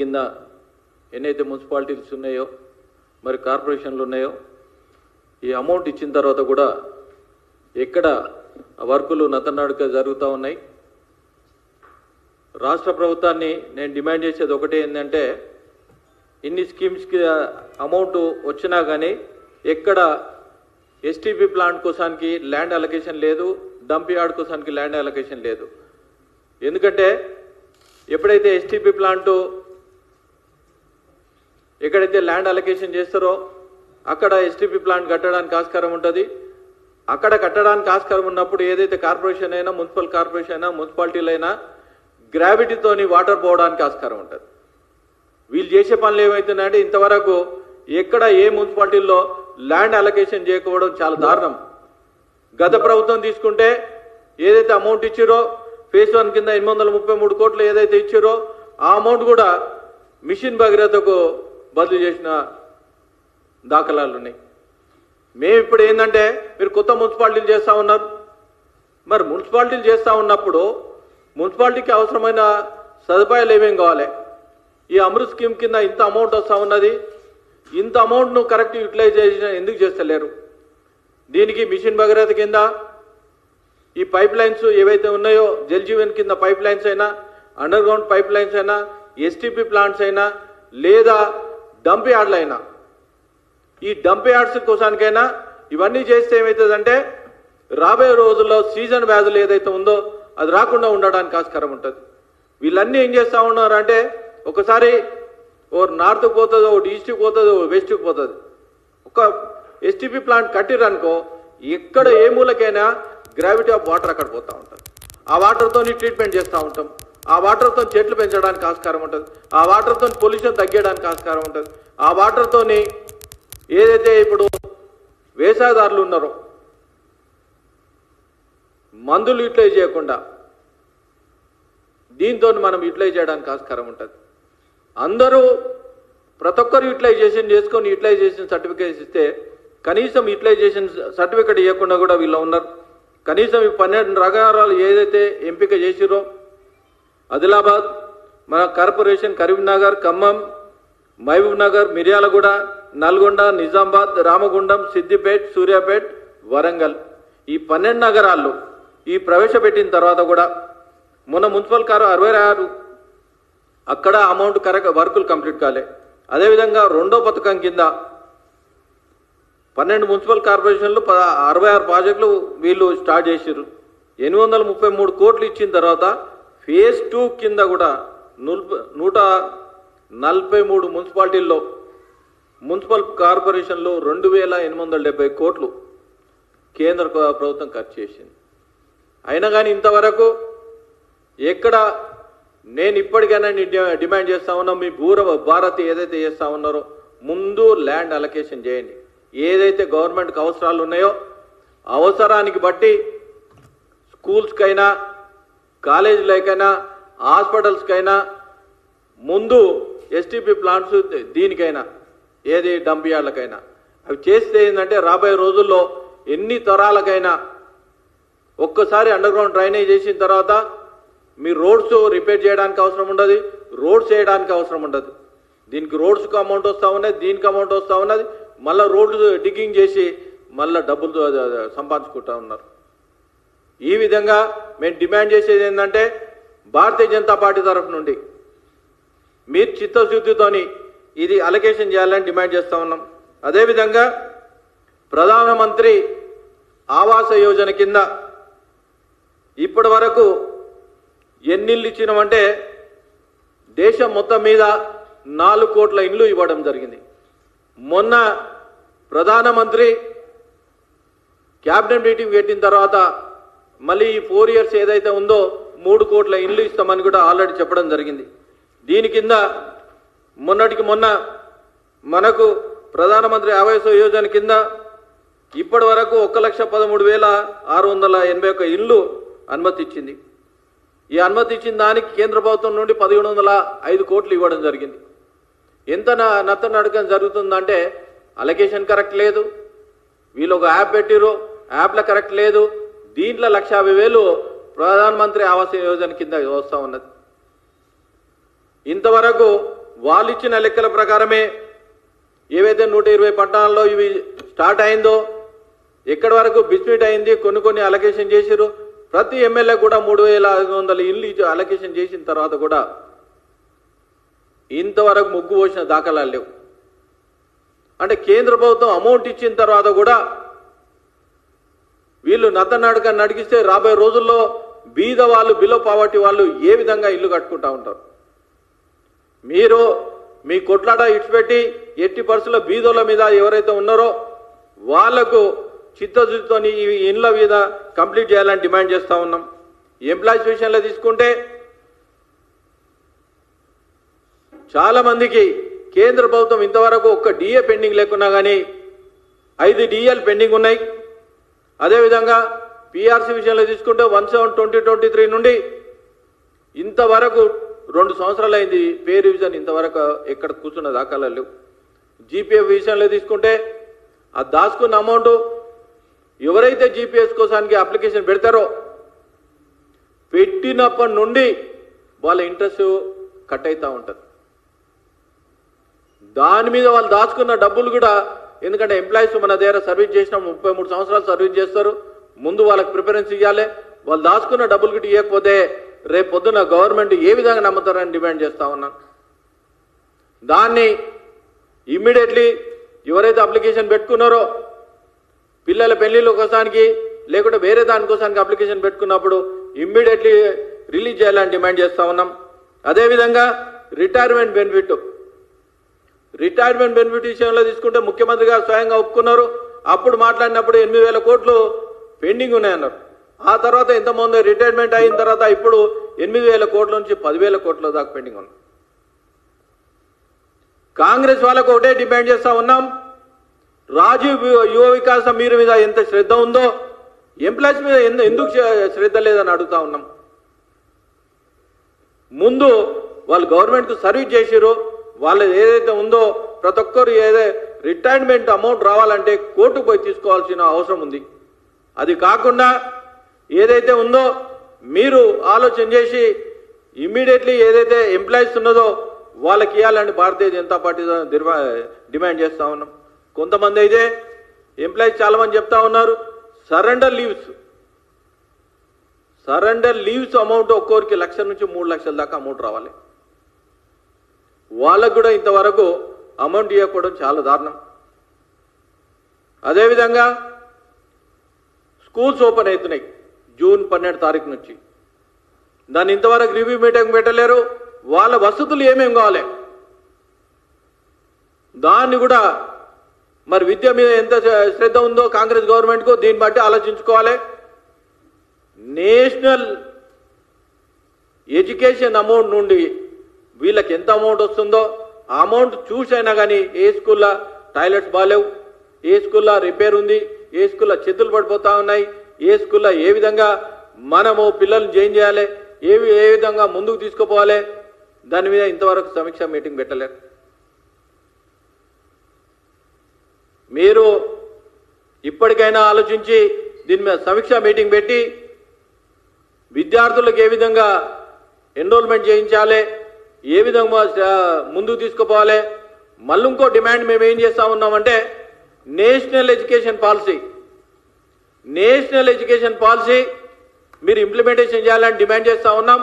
కింద ఎన్నైతే మున్సిపాలిటీస్ ఉన్నాయో మరి కార్పొరేషన్లు ఉన్నాయో ఈ అమౌంట్ ఇచ్చిన తర్వాత కూడా ఎక్కడ వర్కులు నత్తనడక జరుగుతూ ఉన్నాయి. రాష్ట్ర ప్రభుత్వాన్ని నేను డిమాండ్ చేసేది ఒకటే ఏంటంటే ఇన్ని స్కీమ్స్కి అమౌంట్ వచ్చినా కానీ ఎక్కడ ఎస్టీపీ ప్లాంట్ కోసానికి ల్యాండ్ అలొకేషన్ లేదు, డంప్ యార్డ్ కోసానికి ల్యాండ్ అలొకేషన్ లేదు. ఎందుకంటే ఎప్పుడైతే ఎస్టీపీ ప్లాంట్ ఎక్కడైతే ల్యాండ్ అలొకేషన్ చేస్తారో అక్కడ ఎస్టీపీ ప్లాంట్ కట్టడానికి ఆస్కారం ఉంటుంది. అక్కడ కట్టడానికి ఆస్కారం ఉన్నప్పుడు ఏదైతే కార్పొరేషన్ అయినా మున్సిపల్ కార్పొరేషన్ అయినా మున్సిపాలిటీలైనా గ్రావిటీతోని వాటర్ పోవడానికి ఆస్కారం ఉంటుంది. వీళ్ళు చేసే పనులు ఏమవుతున్నాయంటే ఇంతవరకు ఎక్కడ ఏ మున్సిపాలిటీల్లో ల్యాండ్ అలొకేషన్ చేయకపోవడం చాలా దారుణం. గత ప్రభుత్వం తీసుకుంటే ఏదైతే అమౌంట్ ఇచ్చారో ఫేజ్ 1 కింద 833 కోట్లు ఏదైతే ఇచ్చారో ఆ అమౌంట్ కూడా మిషన్ భగీరథకు బదిలీ చేసిన దాఖలాలు ఉన్నాయి. మేము ఇప్పుడు ఏంటంటే మీరు కొత్త మున్సిపాలిటీలు చేస్తూ ఉన్నారు. మరి మున్సిపాలిటీలు చేస్తూ ఉన్నప్పుడు మున్సిపాలిటీకి అవసరమైన సదుపాయాలు ఏమేమి కావాలి? ఈ అమృత్ స్కీమ్ కింద ఇంత అమౌంట్ వస్తూ ఉన్నది, ఇంత అమౌంట్ను కరెక్ట్ యూటిలైజేషన్ ఎందుకు చేస్తలేరు? దీనికి మిషన్ భగీరథ కింద ఈ పైప్ లైన్స్ ఏవైతే ఉన్నాయో జల్ జీవన్ కింద పైప్ లైన్స్ అయినా, అండర్ గ్రౌండ్ పైప్ లైన్స్ అయినా, ఎస్టీపీ ప్లాంట్స్ అయినా లేదా డంప్ యార్డ్లు అయినా, ఈ డంప్ యార్డ్స్ కోసానికైనా ఇవన్నీ చేస్తే ఏమవుతుందంటే రాబోయే రోజుల్లో సీజన్ వ్యాధులు ఏదైతే ఉందో అది రాకుండా ఉండడానికి ఆస్కారం ఉంటుంది. వీళ్ళన్నీ ఏం చేస్తూ ఉన్నారు అంటే ఒకసారి ఓ నార్త్కి పోతుంది, ఒకటి ఈస్ట్కి పోతుంది, ఓ వెస్ట్కి పోతుంది. ఒక ఎస్టీపీ ప్లాంట్ కట్టిరనుకో ఎక్కడ ఏ మూలకైనా గ్రావిటీ ఆఫ్ వాటర్ అక్కడ పోతూ ఉంటుంది. ఆ వాటర్తో ట్రీట్మెంట్ చేస్తూ ఉంటాం. ఆ వాటర్తో చెట్లు పెంచడానికి ఆస్కారం ఉంటుంది. ఆ వాటర్తో పొల్యూషన్ తగ్గడానికి ఆస్కారం ఉంటుంది. ఆ వాటర్తోని ఏదైతే ఇప్పుడు వ్యవసాయదారులు ఉన్నారో మందులు యూటిలైజ్ చేయకుండా దీంతో మనం యూటిలైజ్ చేయడానికి ఆస్కారం ఉంటుంది. అందరూ ప్రతి ఒక్కరు యూటిలైజేషన్ చేసుకొని యూటిలైజేషన్ సర్టిఫికేట్ ఇస్తే కనీసం యూటిలైజేషన్ సర్టిఫికేట్ ఇవ్వకుండా కూడా వీళ్ళు ఉన్నారు. కనీసం ఈ 12 నగరాలు ఏదైతే ఎంపిక చేసిరో ఆదిలాబాద్, మన కార్పొరేషన్ కరీంనగర్, ఖమ్మం, మహబూబ్ నగర్, మిర్యాలగూడ, నల్గొండ, నిజామాబాద్, రామగుండం, సిద్దిపేట్, సూర్యాపేట్, వరంగల్ ఈ 12 నగరాల్లో ఈ ప్రవేశపెట్టిన తర్వాత కూడా మొన్న మున్సిపల్ 66 అక్కడ అమౌంట్ కరెక్ట్ వర్కులు కంప్లీట్ కాలే. అదేవిధంగా రెండో పథకం కింద 12 మున్సిపల్ కార్పొరేషన్లు 66 ప్రాజెక్టులు వీళ్ళు స్టార్ట్ చేసారు. 833 కోట్లు ఇచ్చిన తర్వాత ఫేజ్ 2 కింద కూడా 143 మున్సిపాలిటీల్లో మున్సిపల్ కార్పొరేషన్లో 2870 కోట్లు కేంద్ర ప్రభుత్వం ఖర్చు చేసింది. అయినా కానీ ఇంతవరకు ఎక్కడ నేను ఇప్పటికైనా డిమాండ్ చేస్తా ఉన్నా, మీ భారత్ ఏదైతే చేస్తా ఉన్నారో ముందు ల్యాండ్ అలొకేషన్ చేయండి. ఏదైతే గవర్నమెంట్కి అవసరాలు ఉన్నాయో అవసరానికి బట్టి స్కూల్స్కైనా, కాలేజీలకైనా, హాస్పిటల్స్కైనా ముందు ఎస్టీపీ ప్లాంట్స్ దీనికైనా ఏది డంప్ యార్డ్లకైనా అవి చేస్తే ఏంటంటే రాబోయే రోజుల్లో ఎన్ని తరాలకైనా ఒక్కసారి అండర్ గ్రౌండ్ డ్రైనేజ్ చేసిన తర్వాత మీ రోడ్స్ రిపేర్ చేయడానికి అవసరం ఉండదు, రోడ్స్ వేయడానికి అవసరం ఉండదు. దీనికి రోడ్స్కి అమౌంట్ వస్తూ ఉన్నది, దీనికి అమౌంట్ వస్తూ ఉన్నది. మళ్ళీ రోడ్లు డిగ్గింగ్ చేసి మళ్ళీ డబ్బులు సంపాదించుకుంటూ ఉన్నారు. ఈ విధంగా మేము డిమాండ్ చేసేది ఏంటంటే భారతీయ జనతా పార్టీ తరఫు నుండి మీరు చిత్తశుద్ధితోని ఇది అలొకేషన్ చేయాలని డిమాండ్ చేస్తూ ఉన్నాం. అదేవిధంగా ప్రధానమంత్రి ఆవాస యోజన కింద ఇప్పటి వరకు ఎన్నిళ్ళు ఇచ్చినామంటే దేశం మొత్తం మీద 4 కోట్ల ఇండ్లు ఇవ్వడం జరిగింది. మొన్న ప్రధానమంత్రి క్యాబినెట్ మీటింగ్ పెట్టిన తర్వాత మళ్ళీ ఈ 4 ఇయర్స్ ఏదైతే ఉందో 3 కోట్ల ఇండ్లు ఇస్తామని కూడా ఆల్రెడీ చెప్పడం జరిగింది. దీని కింద మొన్నటికి మొన్న మనకు ప్రధానమంత్రి ఆవాస యోజన కింద ఇప్పటి వరకు 1,13,681 ఇళ్ళు అనుమతి ఇచ్చింది. ఈ అనుమతి ఇచ్చిన దానికి కేంద్ర ప్రభుత్వం నుండి 1,705 కోట్లు ఇవ్వడం జరిగింది. ఎంత నత్తనడకం జరుగుతుందంటే అలొకేషన్ కరెక్ట్ లేదు, వీళ్ళు ఒక యాప్ పెట్టిరు, యాప్లో కరెక్ట్ లేదు. దీంట్లో 1,50,000 ప్రధానమంత్రి ఆవాస యోజన కింద వస్తూ ఉన్నది. ఇంతవరకు వాళ్ళు ఇచ్చిన లెక్కల ప్రకారమే ఏవైతే 120 పట్టణాల్లో ఇవి స్టార్ట్ అయిందో ఎక్కడి వరకు బిస్మిట్ అయింది, కొన్ని అలొకేషన్ చేసిరు. ప్రతి ఎమ్మెల్యే కూడా 3500 ఇల్లు అలొకేషన్ చేసిన తర్వాత కూడా ఇంతవరకు ముగ్గు పోసిన దాఖలాలు లేవు. అంటే కేంద్ర ప్రభుత్వం అమౌంట్ ఇచ్చిన తర్వాత కూడా వీళ్ళు నత్తనడక నడిగిస్తే రాబోయే రోజుల్లో బీద వాళ్ళు, బిలో పావర్టీ వాళ్ళు ఏ విధంగా ఇల్లు కట్టుకుంటా ఉంటారు. మీరు మీ కొట్లాట ఇచ్చిపెట్టి ఎట్టి పరిస్థితుల్లో బీదోళ్ళ మీద ఎవరైతే ఉన్నారో వాళ్లకు చిత్తశుద్ధితో ఈ ఇండ్ల మీద కంప్లీట్ చేయాలని డిమాండ్ చేస్తూ ఉన్నాం. ఎంప్లాయీస్ విషయంలో తీసుకుంటే చాలా మందికి కేంద్ర ప్రభుత్వం ఇంతవరకు ఒక్క డిఏ పెండింగ్ లేకున్నా కానీ 5 డిఏలు పెండింగ్ ఉన్నాయి. అదేవిధంగా పిఆర్సీ విషయంలో తీసుకుంటే 1/7/2023 నుండి ఇంతవరకు 2 సంవత్సరాలు అయింది పే రివిజన్, ఇంతవరకు ఎక్కడ కూర్చున్న దాఖలాలు లేవు. జీపీఎఫ్ విషయంలో తీసుకుంటే ఆ దాచుకున్న అమౌంట్ ఎవరైతే జీపీఎస్ కోసానికి అప్లికేషన్ పెడతారో పెట్టినప్పటి నుండి వాళ్ళ ఇంట్రెస్ట్ కట్ అవుతూ ఉంటుంది. దాని మీద వాళ్ళు దాచుకున్న డబ్బులు కూడా, ఎందుకంటే ఎంప్లాయీస్ మన దగ్గర సర్వీస్ చేసిన 33 సంవత్సరాలు సర్వీస్ చేస్తారు, ముందు వాళ్ళకి ప్రిఫరెన్స్ ఇవ్వాలి. వాళ్ళు దాచుకున్న డబ్బులు గిట్ట ఇవ్వకపోతే రేపు పొద్దున గవర్నమెంట్ ఏ విధంగా నమ్ముతారని డిమాండ్ చేస్తా ఉన్నాను. దాన్ని ఇమ్మీడియట్లీ ఎవరైతే అప్లికేషన్ పెట్టుకున్నారో పిల్లల పెళ్లిళ్ళ కోసానికి లేకుంటే వేరే దానికోసానికి అప్లికేషన్ పెట్టుకున్నప్పుడు ఇమ్మీడియట్లీ రిలీజ్ చేయాలని డిమాండ్ చేస్తా ఉన్నాం. అదేవిధంగా రిటైర్మెంట్ బెనిఫిట్ విషయంలో తీసుకుంటే ముఖ్యమంత్రి గారు స్వయంగా ఒప్పుకున్నారు. అప్పుడు మాట్లాడినప్పుడు 8,000 కోట్లు పెండింగ్ ఉన్నాయన్నారు. ఆ తర్వాత ఎంతమంది రిటైర్మెంట్ అయిన తర్వాత ఇప్పుడు 8,000 కోట్ల నుంచి 10,000 కోట్ల దాకా పెండింగ్ ఉన్నాయి. కాంగ్రెస్ వాళ్ళకు ఒకటే డిమాండ్ చేస్తా ఉన్నాం, రాజీవ్ యువ వికాసం మీరు మీద ఎంత శ్రద్ధ ఉందో ఎంప్లాయీస్ మీద ఎందుకు శ్రద్ధ లేదని అడుగుతా ఉన్నాం. ముందు వాళ్ళు గవర్నమెంట్కు సర్వీస్ చేసిరో వాళ్ళది ఏదైతే ఉందో ప్రతి ఒక్కరు రిటైర్మెంట్ అమౌంట్ రావాలంటే కోర్టుకు పోయి తీసుకోవాల్సిన అవసరం ఉంది. అది కాకుండా ఏదైతే ఉందో మీరు ఆలోచన చేసి ఇమ్మీడియట్లీ ఏదైతే ఎంప్లాయీస్ ఉన్నదో వాళ్ళకి ఇవ్వాలని భారతీయ జనతా పార్టీ డిమాండ్ చేస్తా ఉన్నాం. కొంతమంది అయితే ఎంప్లాయీస్ చాలా మంది చెప్తా ఉన్నారు సరెండర్ లీవ్స్ అమౌంట్ ఒక్కొరికి 1,00,000 నుంచి 3 లక్షల దాకా అమౌంట్ రావాలి. వాళ్ళకు కూడా ఇంతవరకు అమౌంట్ ఇవ్వకపోవడం చాలా దారుణం. అదేవిధంగా స్కూల్స్ ఓపెన్ అవుతున్నాయి జూన్ 12 తారీఖు నుంచి. దాన్ని ఇంతవరకు రివ్యూ మీటింగ్ పెట్టలేరు. వాళ్ళ వసతులు ఏమేం కావాలి దాన్ని కూడా మరి విద్య మీద ఎంత శ్రద్ధ ఉందో కాంగ్రెస్ గవర్నమెంట్కు దీన్ని బట్టి ఆలోచించుకోవాలి. నేషనల్ ఎడ్యుకేషన్ అమౌంట్ నుండి వీళ్ళకి ఎంత అమౌంట్ వస్తుందో ఆ అమౌంట్ చూసైనా కానీ ఏ స్కూల్లో టాయిలెట్స్ బాగాలేవు, ఏ స్కూల్లో రిపేర్ ఉంది, ఏ స్కూల్లో చేతులు పడిపోతా ఉన్నాయి, ఏ స్కూల్లో ఏ విధంగా మనము పిల్లల్ని జాయిన్ చేయాలి, ఏ విధంగా ముందుకు తీసుకుపోవాలి, దాని మీద ఇంతవరకు సమీక్ష మీటింగ్ పెట్టలేరు. మీరు ఇప్పటికైనా ఆలోచించి దీని మీద సమీక్ష మీటింగ్ పెట్టి విద్యార్థులకు ఏ విధంగా ఎన్రోల్మెంట్ చేయించాలి, ఏ విధంగా ముందుకు తీసుకుపోవాలి. మళ్ళీ ఇంకో డిమాండ్ మేము ఏం చేస్తా ఉన్నామంటే నేషనల్ ఎడ్యుకేషన్ పాలసీ మీరు ఇంప్లిమెంటేషన్ చేయాలని డిమాండ్ చేస్తా ఉన్నాం.